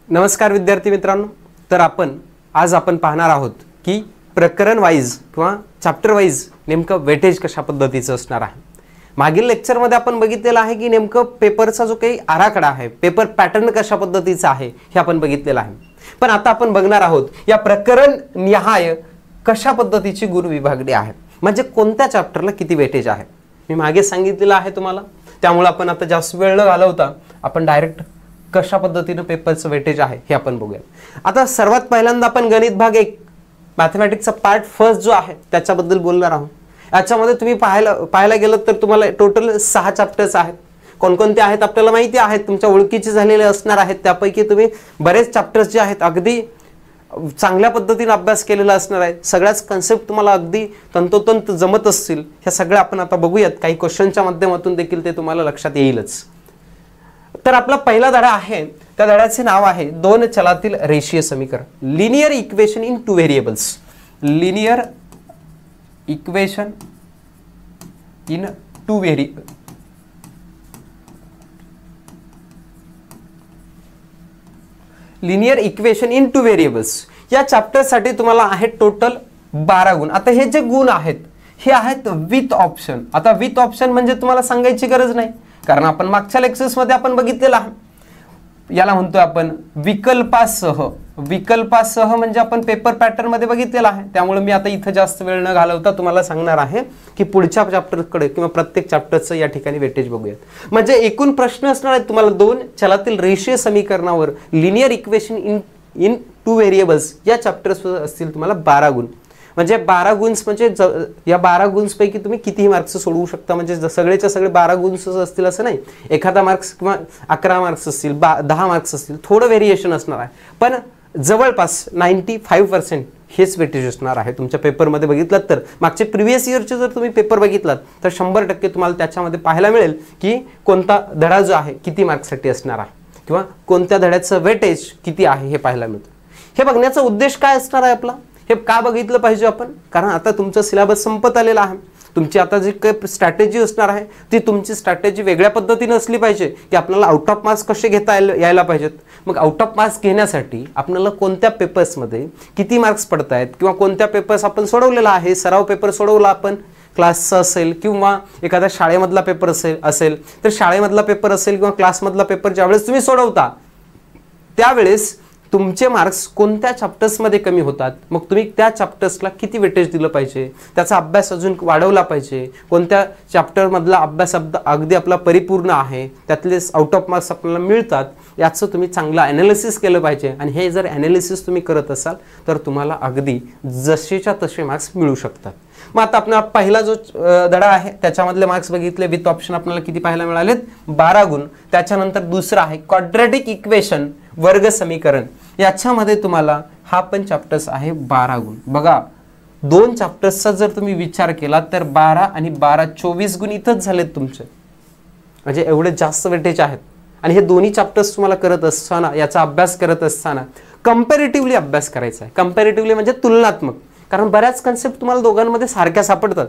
नमस्कार विद्यार्थी मित्रांनो, तर आज आपण पाहणार आहोत की प्रकरण वाइज किंवा चॅप्टर वाइज नेमकं वेटेज कशा पद्धतीचं असणार आहे। मागील लेक्चरमध्ये आपण बघितलेलं आहे की नेमकं पेपरचा जो काही आराखडा आहे, पेपर पॅटर्न कशा पद्धतीचा आहे हे आपण बघितलेलं आहे। पण आता आपण बघणार आहोत या प्रकरण निहाय कशा पद्धतीची गुण विभागणी आहे, म्हणजे कोणत्या चॅप्टरला किती वेटेज आहे। मी मागे सांगितलेलं आहे तुम्हाला, त्यामुळे आपण आता जास्त वेळ न घालवता आपण डायरेक्ट कशा पद्धतीने पेपरचं वेटेज आहे हे आपण बघूया। आता सर्वात पहिल्यांदा आपण गणित भाग 1 मॅथमॅटिक्सचा पार्ट फर्स्ट जो आहे त्याच्याबद्दल बोलणार आहोत। याच्यामध्ये तुम्ही पाहायला गेलं तर तुम्हाला टोटल 6 चॅप्टर्स आहेत। कोणकोणते आहेत आपल्याला माहिती आहे, तुमच्या ओळखीचे झालेले असणार आहेत। त्यापैकी तुम्ही बरेच चॅप्टर्स जे आहेत अगदी चांगल्या पद्धतीने अभ्यास केलेला असणार आहे। सगळ्याच कन्सेप्ट तुम्हाला अगदी तंतोतंत जमत असतील। हे सगळे आपण आता बघूयात, काही क्वेश्चनच्या माध्यमातून देखील ते तुम्हाला लक्षात येईलच। तर आपला पहिला धडा आहे, त्या धड्याचे नाव आहे दोन चलातील रेषीय समीकरण, linear equation in two variables. Linear equation in two variable, linear equation in two variables या चॅप्टर साठी तुम्हाला आहे टोटल 12 गुण। आता हे जे गुण आहेत हे आहेत विथ ऑप्शन। आता विथ ऑप्शन म्हणजे तुम्हाला सांगायची गरज नाही, कारण आपण मागच्या लेक्चर्स मध्ये आपण बघितलेलं आहे, याला म्हणतो आपण विकल्पासह। विकल्पासह म्हणजे आपण पेपर पॅटर्न मध्ये बघितलेला आहे। त्यामुळे मी आता इथं जास्त वेळ न घालवता तुम्हाला सांगणार आहे की पुढच्या चॅप्टरकडे किंवा प्रत्येक चॅप्टरचं या ठिकाणी वेटेज बघूयात। म्हणजे एकूण प्रश्न असणार आहेत तुम्हाला दोन चलातील रेषीय समीकरणावर linear equation in two variables या चॅप्टर्स असतील तुम्हाला 12 गुण। म्हणजे 12 गुन्स म्हणजे या 12 गुन्स पैकी तुम्ही कितीही मार्क्स सोडवू शकता। म्हणजे सगळेच्या सगळे 12 गुन्स असतील असं नाही, एखादा मार्क्स किंवा 11 मार्क्स असतील, 10 मार्क्स असतील, थोडं व्हेरिएशन असणार आहे, पण जवळपास 95% हेच वेटेज असणार आहे। तुमच्या पेपरमध्ये बघितलात तर मागचे प्रिव्हियस इयरचे जर तुम्ही पेपर बघितलात तर 100% तुम्हाला त्याच्यामध्ये पाहायला मिळेल की कोणता धडा जो आहे किती मार्क्ससाठी असणार आहे किंवा कोणत्या धड्याचं वेटेज किती आहे हे पाहायला मिळतं। हे बघण्याचा उद्देश काय असणार आहे आपला, हे का बघितलं पाहिजे आपण, कारण आता तुमचं सिलेबस संपत आलेला आहे। तुमची आता जी काही स्ट्रॅटेजी असणार आहे ती तुमची स्ट्रॅटेजी वेगळ्या पद्धतीने असली पाहिजे की आपल्याला आउट ऑफ मार्क्स कसे घेता यायला पाहिजेत। मग आउट ऑफ मार्क्स घेण्यासाठी आपल्याला कोणत्या पेपर्समध्ये किती मार्क्स पडत आहेत किंवा कोणत्या पेपर्स आपण सोडवलेला आहे, सराव पेपर सोडवला आपण क्लासचा असेल किंवा एखाद्या शाळेमधला पेपर असेल तर शाळेमधला पेपर असेल किंवा क्लासमधला पेपर ज्यावेळेस तुम्ही सोडवता त्यावेळेस तुमचे मार्क्स कोणत्या चॅप्टर्समध्ये कमी होतात, मग तुम्ही त्या चॅप्टर्सला किती वेटेज दिलं पाहिजे, त्याचा अभ्यास अजून वाढवला पाहिजे, कोणत्या चॅप्टरमधला अभ्यास अगदी आपला परिपूर्ण आहे, त्यातले आउट ऑफ मार्क्स आपल्याला मिळतात, याचं तुम्ही चांगलं ॲनालिसिस केलं पाहिजे। आणि हे जर ॲनालिसिस तुम्ही करत असाल तर तुम्हाला अगदी जसेच्या तसे मार्क्स मिळू शकतात। मग आता आपला पहिला जो धडा आहे त्याच्यामधले मार्क्स बघितले, विथ ऑप्शन आपल्याला किती पाहायला मिळालेत 12 गुण। त्याच्यानंतर दुसरा आहे क्वाड्रॅटिक इक्वेशन वर्ग समीकरण, याच्यामध्ये तुम्हाला हा पण चॅप्टर्स आहे 12 गुण। बघा दोन चॅप्टर्सचा जर तुम्ही विचार केला तर 12 आणि 12 24 गुण इथंच झालेत तुमचे, म्हणजे एवढे जास्त वेटेज आहेत। आणि हे दोन्ही चॅप्टर्स तुम्हाला करत असताना, याचा अभ्यास करत असताना कंपॅरेटिव्हली अभ्यास करायचा आहे। कंपॅरेटिव्हली म्हणजे तुलनात्मक, कारण बऱ्याच कन्सेप्ट तुम्हाला दोघांमध्ये सारख्या सापडतात,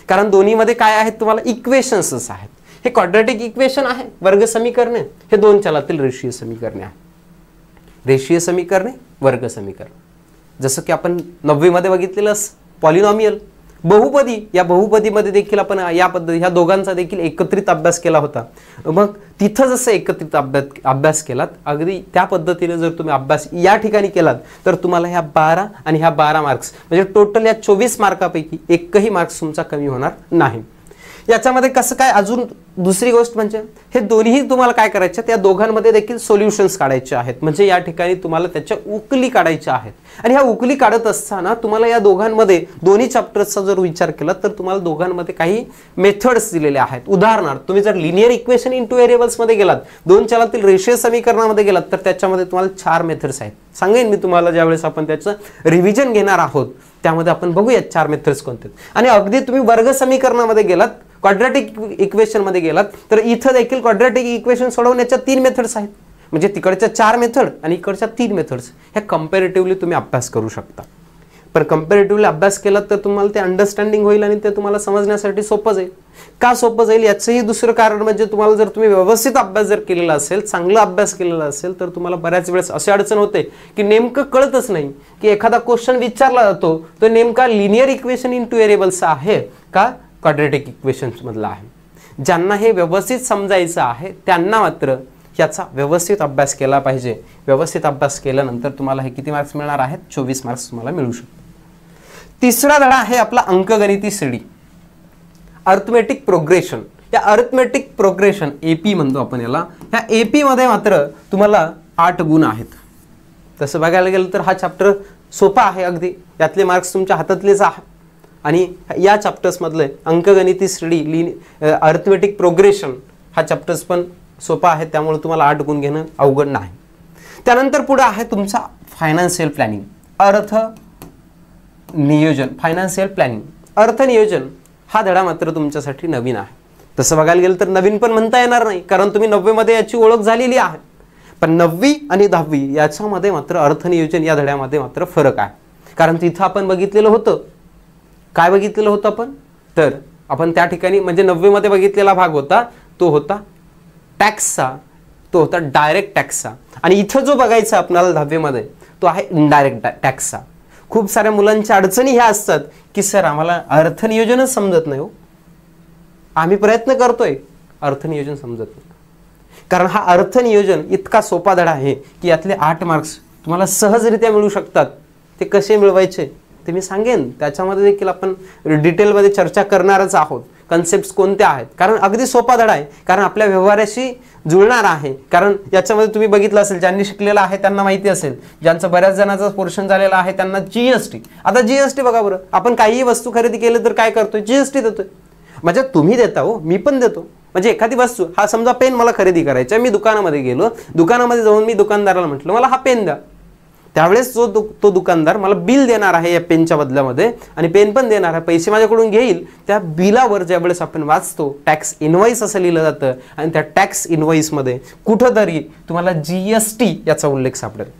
कारण दोन्हीमध्ये काय आहेत तुम्हाला इक्वेशन्सच आहेत। हे क्वाड्रॅटिक इक्वेशन आहे, वर्ग समीकरणे, हे दोन चलातील रेषीय समीकरणे आहेत। रेषीय समीकरणे, वर्ग समीकरण, जसं की आपण 9वी मध्ये बघितलेलं पॉलिनॉमियल, बहुपदी, या बहुपदीमध्ये देखील आपण ह्या दोघांचा देखील एकत्रित अभ्यास केला होता। मग तिथं जसं एकत्रित अभ्यास केलात अगदी त्या पद्धतीने जर तुम्ही अभ्यास या ठिकाणी केलात तर तुम्हाला ह्या 12 आणि ह्या 12 मार्क्स म्हणजे टोटल या 24 मार्कापैकी एकही मार्क्स तुमचा कमी होणार नाही। याच्यामध्ये कसं काय, अजून दुसरी गोष्ट म्हणजे हे दोन्ही तुम्हाला काय करायचे, त्या दोघांमध्ये देखील सोल्युशन्स काढायचे आहेत। म्हणजे या ठिकाणी तुम्हाला त्याच्या उकली काढायच्या आहेत। आणि ह्या उकली काढत असताना तुम्हाला या दोघांमध्ये दोन्ही चॅप्टर्सचा जर विचार केला तर तुम्हाला दोघांमध्ये काही मेथड्स दिलेले आहेत। उदाहरणार्थ तुम्ही जर linear equation in two variables मध्ये गेलात, दोन चलातील रेषीय समीकरणामध्ये गेलात तर त्याच्यामध्ये तुम्हाला 4 मेथड्स आहेत। सांगेन मी तुम्हाला ज्यावेळेस आपण त्याचं रिव्हिजन घेणार आहोत त्यामध्ये आपण बघूयात 4 मेथड्स कोणते। आणि अगदी तुम्ही वर्ग समीकरणामध्ये गेलात, क्वाड्रॅटिक इक्वेशन मध्ये गेलात तर इथं देखील क्वाड्रॅटिक इक्वेशन सोडवण्याच्या 3 मेथड्स आहेत। म्हणजे तिकडच्या 4 मेथड आणि इकडच्या 3 मेथड्स ह्या कंपॅरेटिव्हली तुम्ही अभ्यास करू शकता। पण कंपॅरेटिव्हली अभ्यास केला तर तुम्हाला ते अंडरस्टँडिंग होईल आणि ते तुम्हाला समजण्यासाठी सोपं जाईल. का सोपं जाईल याचंही दुसरं कारण म्हणजे तुम्हाला जर तुम्ही व्यवस्थित अभ्यास जर केलेला असेल, चांगला अभ्यास केलेला असेल, तर तुम्हाला बऱ्याच वेळेस अशी अडचण होते की नेमकं कळतच नाही की एखादा क्वेश्चन विचारला जातो तो नेमका लिनियर इक्वेशन इन टू व्हेरिएबल्सचा आहे का क्वाड्रॅटिक इक्वेशन्स मधला आहे. ज्यांना हे व्यवस्थित समजायचं आहे त्यांना मात्र याचा व्यवस्थित अभ्यास केला पाहिजे. व्यवस्थित अभ्यास केल्यानंतर तुम्हाला हे किती मार्क्स मिळणार आहेत? 24 मार्क्स तुम्हाला मिळू शकतात. तिसरा धडा आहे आपला अंकगणिती श्रेणी, अर्थमेटिक प्रोग्रेशन. या अर्थमेटिक प्रोग्रेशन एपी म्हणतो आपण याला. या एपी मध्ये मात्र तुम्हाला 8 गुण आहेत. तसं बघायला गेलं तर हा चॅप्टर सोपा आहे अगदी, यातले मार्क्स तुमच्या हातातलेच आहेत. आणि या चॅप्टर्स मधले अंकगणिती श्रेणी, अर्थमेटिक प्रोग्रेशन हा चॅप्टर्स पण सोपा आहे, त्यामुळे तुम्हाला 8 गुण घेणं अवघड नाही. त्यानंतर पुढे आहे तुमचा फायनान्शियल प्लॅनिंग, अर्थ नियोजन. फायनान्शियल प्लॅनिंग, अर्थ नियोजन हा धडा मात्र तुमच्यासाठी नवीन आहे. तसं बघायला गेलं तर नवीन पण म्हणता येणार नाही, कारण तुम्ही 9वी मध्ये याची ओळख झालेली आहे. पण 9वी आणि 10वी याच्यामध्ये मात्र अर्थ नियोजन या धड्यामध्ये मात्र फरक आहे. कारण तिथं आपण बघितलेलं होतं, काय बघितलेलं होतं आपण, तर आपण त्या ठिकाणी म्हणजे 9वी मध्ये बघितलेला भाग होता तो होता टॅक्सचा, तो होता डायरेक्ट टॅक्सचा. आणि इथं जो बघायचा आपल्याला 10वी मध्ये तो आहे इनडायरेक्ट टॅक्सचा. खूप साऱ्या मुलांच्या अडचणी ह्या असतात की सर आम्हाला अर्थ नियोजनच समजत नाही हो, आम्ही प्रयत्न करतोय, अर्थ नियोजन समजत नाही. कारण हा अर्थ नियोजन इतका सोपा धडा आहे की यातले 8 मार्क्स तुम्हाला सहजरित्या मिळू शकतात. ते कसे मिळवायचे ते मी सांगेन, त्याच्यामध्ये देखील आपण डिटेलमध्ये चर्चा करणारच आहोत. कन्सेप्ट्स कोणत्या आहेत, कारण अगदी सोपा धडा आहे, कारण आपल्या व्यवहाराशी जुळणार आहे. कारण याच्यामध्ये तुम्ही बघितलं असेल, ज्यांनी शिकलेलं आहे त्यांना माहिती असेल, ज्यांचं बऱ्याच जणांचा पोर्शन झालेला आहे त्यांना जीएसटी. आता जीएसटी बघा बरं, आपण काहीही वस्तू खरेदी केली तर काय करतोय, जीएसटी देतोय. म्हणजे तुम्ही देता हो, मी पण देतो. म्हणजे एखादी वस्तू, हा समजा पेन मला खरेदी करायचा आहे, मी दुकानामध्ये गेलो, दुकानामध्ये जाऊन मी दुकानदाराला म्हटलं मला हा पेन द्या. त्यावेळेस तो दुकानदार मला बिल देणार आहे या पेनच्या बदल्यामध्ये, आणि पेन पण देणार आहे, पैसे माझ्याकडून घेईल. त्या बिलावर ज्यावेळेस आपण वाचतो टॅक्स इनवॉइस असं लिहिलं जातं, आणि त्या टॅक्स इनवॉइसमध्ये कुठंतरी तुम्हाला जीएसटी याचा उल्लेख सापडेल.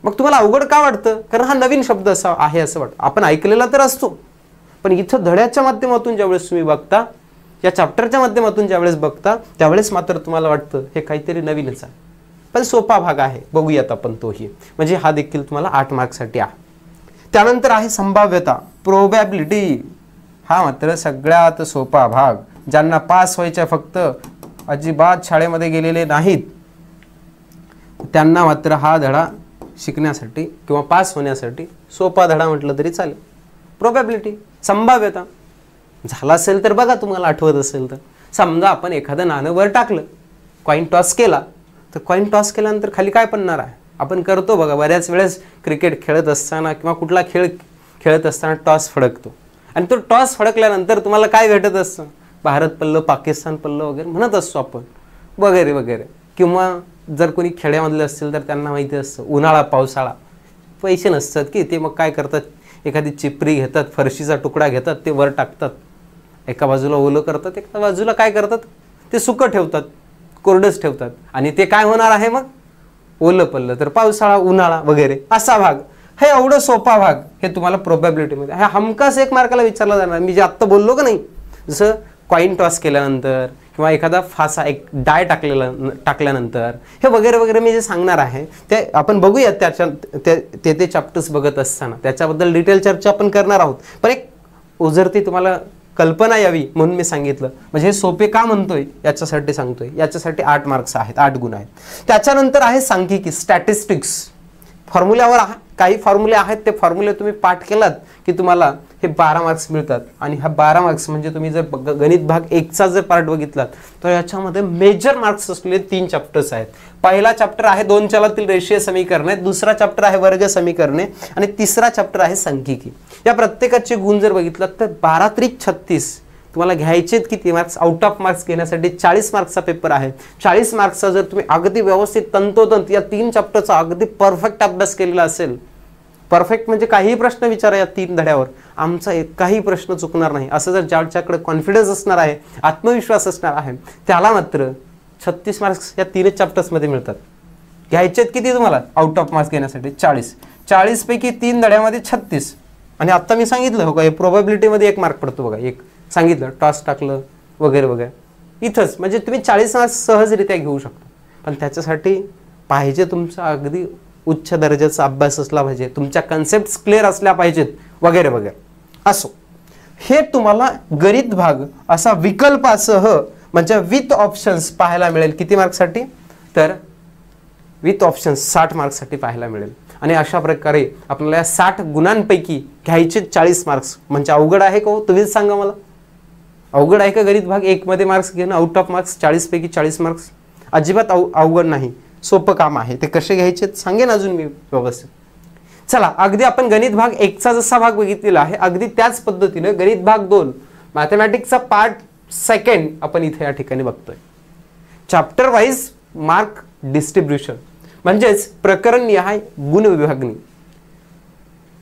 मग तुम्हाला अवघड का वाटतं, कारण हा नवीन शब्द असा आहे असं वाटतं. आपण ऐकलेला तर असतो, पण इथं धड्याच्या माध्यमातून ज्यावेळेस तुम्ही बघता, या चॅप्टरच्या माध्यमातून ज्यावेळेस बघता, त्यावेळेस मात्र तुम्हाला वाटतं हे काहीतरी नवीनच आहे. पण सोपा भाग आहे, बघूयात आपण तोही. म्हणजे हा देखील तुम्हाला 8 मार्क्ससाठी आहे. त्यानंतर आहे संभाव्यता, प्रोबॅबिलिटी. हा मात्र सगळ्यात सोपा भाग. ज्यांना पास व्हायच्या, फक्त अजिबात शाळेमध्ये गेलेले नाहीत, त्यांना मात्र हा धडा शिकण्यासाठी किंवा पास होण्यासाठी सोपा धडा म्हटलं तरी चालेल. प्रोबॅबिलिटी, संभाव्यता. झाला असेल तर बघा, तुम्हाला आठवत असेल तर समजा आपण एखादं नाणं वर टाकलं, कॉईन टॉस केला, तर कॉईन टॉस केल्यानंतर खाली काय पडणार आहे, आपण करतो बघा बऱ्याच वेळेस. क्रिकेट खेळत असताना किंवा कुठला खेळ खेळत असताना टॉस फडकतो, आणि तो टॉस फडकल्यानंतर तुम्हाला काय भेटत असतं, भारत पडलं, पाकिस्तान पडलं वगैरे म्हणत असतो आपण, वगैरे वगैरे. किंवा जर कोणी खेड्यामधले असतील तर त्यांना माहिती असतं उन्हाळा पावसाळा, पैसे नसतात की ते मग काय करतात, एखादी चिपरी घेतात, फरशीचा तुकडा घेतात, ते वर टाकतात, एका बाजूला ओलं करतात, एका बाजूला काय करतात, ते सुकं ठेवतात, कोरडच ठेवतात. आणि ते काय होणार आहे मग, ओलं पडलं तर पावसाळा, उन्हाळा वगैरे असा भाग. हे एवढं सोपा भाग हे तुम्हाला प्रोबॅबिलिटीमध्ये हे हमखास 1 मार्काला विचारला जाणार. मी जे आत्ता बोललो का नाही, जसं कॉईन टॉस केल्यानंतर किंवा एखादा फासा, एक डाय टाकल्यानंतर हे वगैरे वगैरे मी जे सांगणार आहे ते आपण बघूयात. त्याच्या ते चॅप्टर्स बघत असताना त्याच्याबद्दल डिटेल चर्चा आपण करणार आहोत. पण एक उजरती तुम्हाला कल्पना यावी म्हणून मी सांगितलं. म्हणजे हे सोपे का म्हणतोय याच्यासाठी सांगतोय. याच्यासाठी 8 मार्क्स आहेत, 8 गुण आहेत. त्याच्यानंतर आहे सांख्यिकी, स्टॅटिस्टिक्स. फॉर्म्युल्यावर काही फॉर्म्युले आहेत, ते फॉर्म्युले तुम्ही पाठ केलात की तुम्हाला हे 12 मार्क्स मिळतात. आणि हा 12 मार्क्स म्हणजे तुम्ही जर गणित भाग 1चा जर पार्ट बघितलात तर याच्यामध्ये मेजर मार्क्स असलेले 3 चॅप्टर्स आहेत. पहिला चॅप्टर आहे 2 चलातील रेषीय समीकरणे, दुसरा चॅप्टर आहे वर्ग समीकरणे, आणि तिसरा चॅप्टर आहे सांख्यिकी. या प्रत्येकाचे गुण जर बघितलात तर 12 त्रिक 36 तुम्हाला घ्यायचेत किती मार्क्स, आउट ऑफ मार्क्स घेण्यासाठी 40 मार्क्सचा पेपर आहे. 40 मार्क्सचा जर तुम्ही अगदी व्यवस्थित तंतोतंत या 3 चॅप्टरचा अगदी परफेक्ट अभ्यास केलेला असेल, परफेक्ट म्हणजे काहीही प्रश्न विचारा या 3 धड्यावर, आमचा एकही प्रश्न चुकणार नाही, असं जर ज्याच्याकडे कॉन्फिडन्स असणार आहे, आत्मविश्वास असणार आहे, त्याला मात्र 36 मार्क्स या 3 चॅप्टर्समध्ये मिळतात. घ्यायचेत किती तुम्हाला आउट ऑफ मार्क्स घेण्यासाठी 40. 40 पैकी 3 धड्यामध्ये 36. आणि आता मी सांगितलं हो का, हे प्रोबॅबिलिटीमध्ये 1 मार्क पडतो बघा, एक सांगितलं टॉस टाकलं वगैरे वगैरे. इथंच म्हणजे तुम्ही 40 मार्क्स सहजरित्या घेऊ शकता. पण त्याच्यासाठी पाहिजे तुमचा अगदी उच्च दर्जाचा अभ्यास असला पाहिजे, तुमच्या कन्सेप्ट क्लिअर असल्या पाहिजेत वगैरे वगैरे. असो, हे तुम्हाला गणित भाग असा विकल्पासह म्हणजे विथ ऑप्शन्स पाहायला मिळेल. किती मार्क्ससाठी? तर विथ ऑप्शन्स 60 मार्क्ससाठी पाहायला मिळेल. आणि अशा प्रकारे आपल्याला 60 गुणांपैकी घ्यायचे 40 मार्क्स. म्हणजे अवघड आहे का हो? तुम्हीच सांगा मला, अवघड आहे का गणित भाग 1 मध्ये मार्क्स घेणं? आउट ऑफ मार्क्स 40 पैकी 40 मार्क्स अजिबात अवघड नाही, सोपं काम आहे. ते कसे घ्यायचे सांगेन अजून मी व्यवस्थित. चला, अगदी आपण गणित भाग 1चा जसा भाग बघितलेला आहे अगदी त्याच पद्धतीने गणित भाग 2 मॅथमॅटिक्सचा पार्ट 2 आपण इथे या ठिकाणी बघतोय. चॅप्टर वाईज मार्क डिस्ट्रीब्युशन म्हणजेच प्रकरण निहाय गुण विभागणी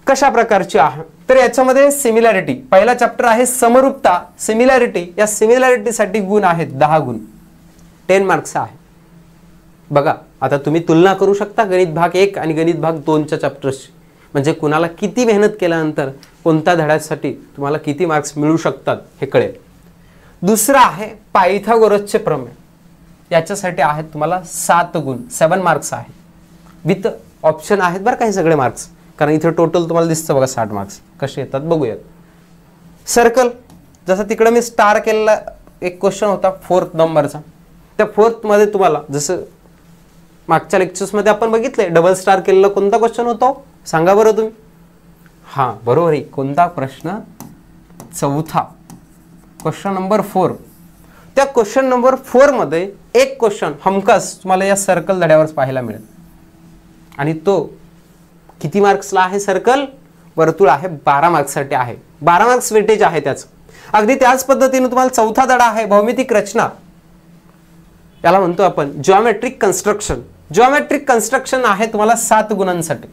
कशा प्रकारची आहे. तर याच्यामध्ये सिमिलॅरिटी, पहिला चॅप्टर आहे समरूपता, सिमिलॅरिटी. या सिमिलॅरिटीसाठी गुण आहेत 10 गुण, 10 मार्क्स आहे. बघा आता तुम्ही तुलना करू शकता गणित भाग 1 आणि गणित भाग 2च्या चॅप्टर्सची. म्हणजे कुणाला किती मेहनत केल्यानंतर कोणत्या धड्यासाठी तुम्हाला किती मार्क्स मिळू शकतात हे कळेल. दुसरा आहे पायथागोरसचे प्रमेय. याच्यासाठी आहेत तुम्हाला 7 गुण, 7 मार्क्स आहेत. विथ ऑप्शन आहेत बरं काही सगळे मार्क्स, कारण इथे टोटल तुम्हाला दिसतं बघा 60 मार्क्स कसे येतात बघूयात. सर्कल, जसं तिकडे मी स्टार केलेला एक क्वेश्चन होता 4th नंबरचा, त्या 4th मध्ये तुम्हाला जसं मागच्या लेक्चर्समध्ये आपण बघितले डबल स्टार केलेला कोणता क्वेश्चन होता सांगा बरं तुम्ही. हां बरोबर आहे, कोणता प्रश्न? 4था क्वेश्चन नंबर 4. त्या क्वेश्चन नंबर 4 मध्ये एक क्वेश्चन हमखास तुम्हाला या सर्कल धड्यावर पाहायला मिळेल. आणि तो किती मार्क्सला आहे? सर्कल वर्तुळ आहे 12 मार्क्ससाठी आहे. 12 मार्क्स वेटेज आहे त्याचं. अगदी त्याच पद्धतीने तुम्हाला 4था धडा आहे भौमितिक रचना, याला म्हणतो आपण जिओमेट्रिक कन्स्ट्रक्शन. जिओमेट्रिक कन्स्ट्रक्शन आहे तुम्हाला 7 गुणांसाठी.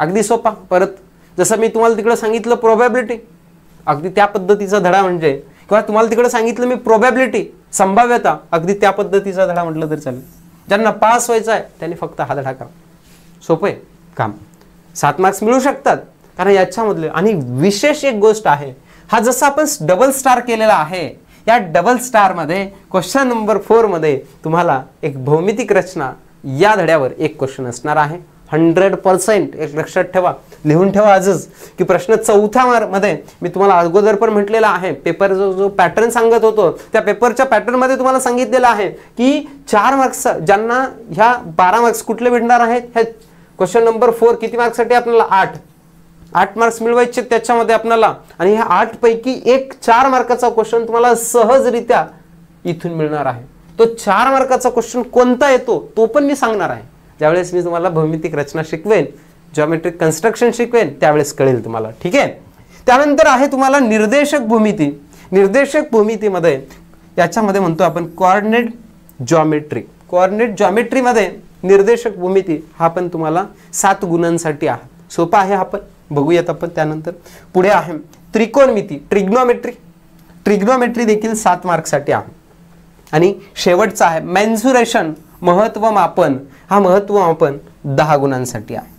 अगदी सोपा. परत जसं मी तुम्हाला तिकडे सांगितलं प्रोबॅबिलिटी, अगदी त्या पद्धतीचा धडा म्हणजे, किंवा तुम्हाला तिकडे सांगितलं मी प्रोबॅबिलिटी संभाव्यता, अगदी त्या पद्धतीचा धडा म्हटलं तरी चालेल. ज्यांना पास व्हायचं आहे त्यांनी फक्त हा धडा करा, सोपं आहे काम. 7 मार्क्स मिळू शकतात कारण याच्यामधले. आणि विशेष एक गोष्ट आहे, हा जसा आपण डबल स्टार केलेला आहे, या डबल स्टार मध्ये क्वेश्चन नंबर 4 मध्ये तुम्हाला एक भौमितिक रचना या धड्यावर एक क्वेश्चन असणार आहे. 100% एक लक्षात ठेवा, लिहून ठेवा आजच की प्रश्न 4था मध्ये मी तुम्हाला अगोदर पण म्हटलेला आहे, पेपर जो पॅटर्न सांगत होतो त्या पेपरच्या पॅटर्न मध्ये तुम्हाला सांगितलेलं आहे की 4 मार्क्स ज्यांना ह्या 12 मार्क्स कुठले भेटणार आहेत, ह्या क्वेश्चन नंबर 4 किती मार्क्ससाठी आपल्याला 8 मार्क्स मिळवायचे त्याच्यामध्ये आपल्याला. आणि ह्या 8 पैकी एक 4 मार्काचा क्वेश्चन तुम्हाला सहजरित्या इथून मिळणार आहे. तो 4 मार्काचा क्वेश्चन कोणता येतो तो पण मी सांगणार आहे. ज्यावेळेस मी तुम्हाला भौमितिक रचना शिकवेन, जिओमेट्रिक कन्स्ट्रक्शन शिकवेन, त्यावेळेस कळेल तुम्हाला. ठीक आहे. त्यानंतर आहे तुम्हाला निर्देशक भूमिती. निर्देशक भूमितीमध्ये याच्यामध्ये म्हणतो आपण कोऑर्डिनेट जॉमेट्री. कोऑर्डिनेट जॉमेट्रीमध्ये निर्देशक भूमिती हा पण तुम्हाला 7 गुणांसाठी आहे. सोपा आहे, हा पण बघूयात आपण त्यानंतर. पुढे आहे त्रिकोणमिती, ट्रिग्नोमेट्री. ट्रिग्नोमेट्री देखील 7 मार्क्ससाठी आहे. आणि शेवटचा आहे मेन्सुरेशन, महत्व मापन. हा महत्व मापन 10 गुणांसाठी आहे.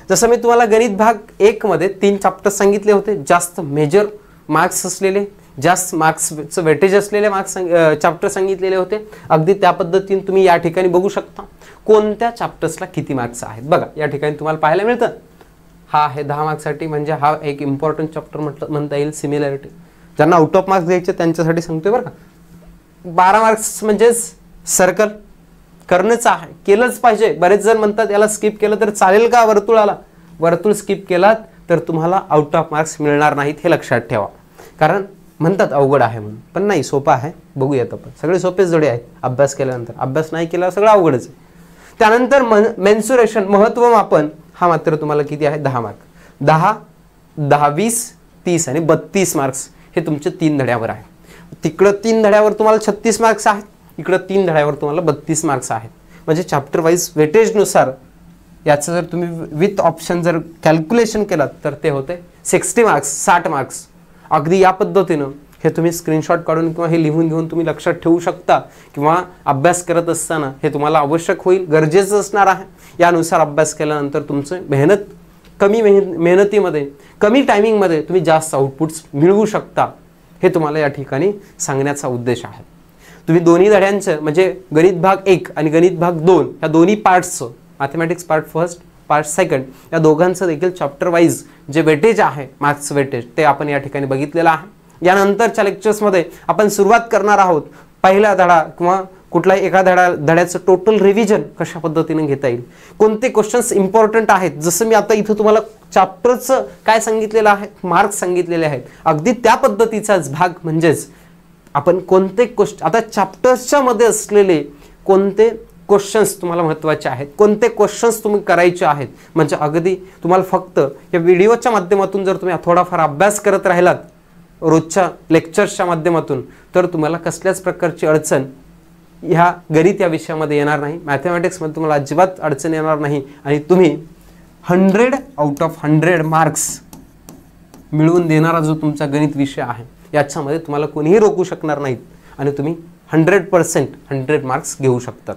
जसं मी तुम्हाला गणित भाग 1 मध्ये 3 चॅप्टर सांगितले होते, जास्त मेजर मार्क्स असलेले, जास्त मार्क्सचं वेटेज असलेले मार्क्स चॅप्टर सांगितलेले होते. अगदी त्या पद्धतीने तुम्ही या ठिकाणी बघू शकता कोणत्या चॅप्टर्सला किती मार्क्स आहेत. बघा या ठिकाणी तुम्हाला पाहायला मिळतं, हा आहे 10 मार्क्ससाठी. म्हणजे हा एक इम्पॉर्टंट चॅप्टर म्हणता येईल. सिमिलॅरिटी ज्यांना आउट ऑफ मार्क्स द्यायचे त्यांच्यासाठी सांगतोय बरं का. 12 मार्क्स म्हणजेच सर्कल करणंच आहे, केलंच पाहिजे. बरेच जण म्हणतात याला स्किप केलं तर चालेल का वर्तुळाला. वर्तुळ स्किप केलात तर तुम्हाला आउट ऑफ मार्क्स मिळणार नाहीत, हे लक्षात ठेवा. कारण म्हणतात अवघड आहे म्हणून, पण नाही, सोपं आहे. बघूयात आपण. सगळे सोपेच जोडे आहेत अभ्यास केल्यानंतर. अभ्यास नाही केला सगळं अवघडच आहे. त्यानंतर मेन्सुरेशन, महत्व मापन, हा मात्र तुम्हाला किती आहे 10 मार्क. 10, 10, 20, 30 आणि 32 मार्क्स हे तुमचे 3 धड्यावर आहे. तिकडं 3 धड्यावर तुम्हाला 36 मार्क्स आहेत, इकडं 3 धड्यावर तुम्हाला 32 मार्क्स आहेत. म्हणजे चॅप्टर वाईज वेटेजनुसार याचं जर तुम्ही विथ ऑप्शन जर कॅल्क्युलेशन केलात तर ते होते 60 मार्क्स, 60 मार्क्स. अगदी या पद्धतीनं हे तुम्ही स्क्रीनशॉट काढून किंवा हे लिहून घेऊन तुम्ही लक्षात ठेवू शकता, किंवा अभ्यास करत असताना हे तुम्हाला आवश्यक होईल, गरजेचं असणार आहे. यानुसार अभ्यास केल्यानंतर तुमचं कमी मेहनतीमध्ये, कमी टायमिंगमध्ये तुम्ही जास्त आउटपुट्स मिळवू शकता. हे तुम्हाला या ठिकाणी सांगण्याचा उद्देश आहे. तुम्ही दोन्ही धड्यांचं म्हणजे गणित भाग 1 आणि गणित भाग 2 या दोन्ही पार्ट्सचं, mathematics part first, part second, या दोघांचं देखील चॅप्टर वाईज जे वेटेज आहे, मार्क्स वेटेज, ते आपण या ठिकाणी बघितलेलं आहे. यानंतरच्या लेक्चर्समध्ये आपण सुरुवात करणार आहोत पहिला धडा किंवा कुठलाही एका धड्याचं टोटल रिव्हिजन कशा पद्धतीने घेता येईल, कोणते क्वेश्चन्स इम्पॉर्टंट आहेत. जसं मी आता इथं तुम्हाला चॅप्टरचं काय सांगितलेलं आहे, मार्क्स सांगितलेले आहेत, अगदी त्या पद्धतीचाच भाग म्हणजेच आपण कोणते क्वेश्चन, आता चॅप्टर्सच्या मध्ये असलेले कोणते क्वेश्चन्स तुम्हाला महत्त्वाचे आहेत, कोणते क्वेश्चन्स तुम्ही करायचे आहेत, म्हणजे अगदी तुम्हाला फक्त या व्हिडिओच्या माध्यमातून जर तुम्ही थोडाफार अभ्यास करत राहिलात रोजच्या लेक्चर्सच्या माध्यमातून, तर तुम्हाला कसल्याच प्रकारची अडचण ह्या गणित या विषयामध्ये येणार नाही. मॅथमॅटिक्समध्ये तुम्हाला अजिबात अडचण येणार नाही आणि तुम्ही 100 आउट ऑफ 100 मार्क्स मिळवून देणारा जो तुमचा गणित विषय आहे, याच्यामध्ये तुम्हाला कोणीही रोखू शकणार नाहीत आणि तुम्ही 100% 100 मार्क्स घेऊ शकतात.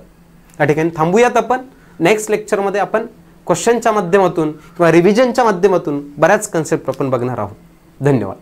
या ठिकाणी थांबूयात आपण. नेक्स्ट लेक्चरमध्ये आपण क्वेश्चनच्या माध्यमातून किंवा रिव्हिजनच्या माध्यमातून बऱ्याच कन्सेप्ट आपण बघणार आहोत. धन्यवाद.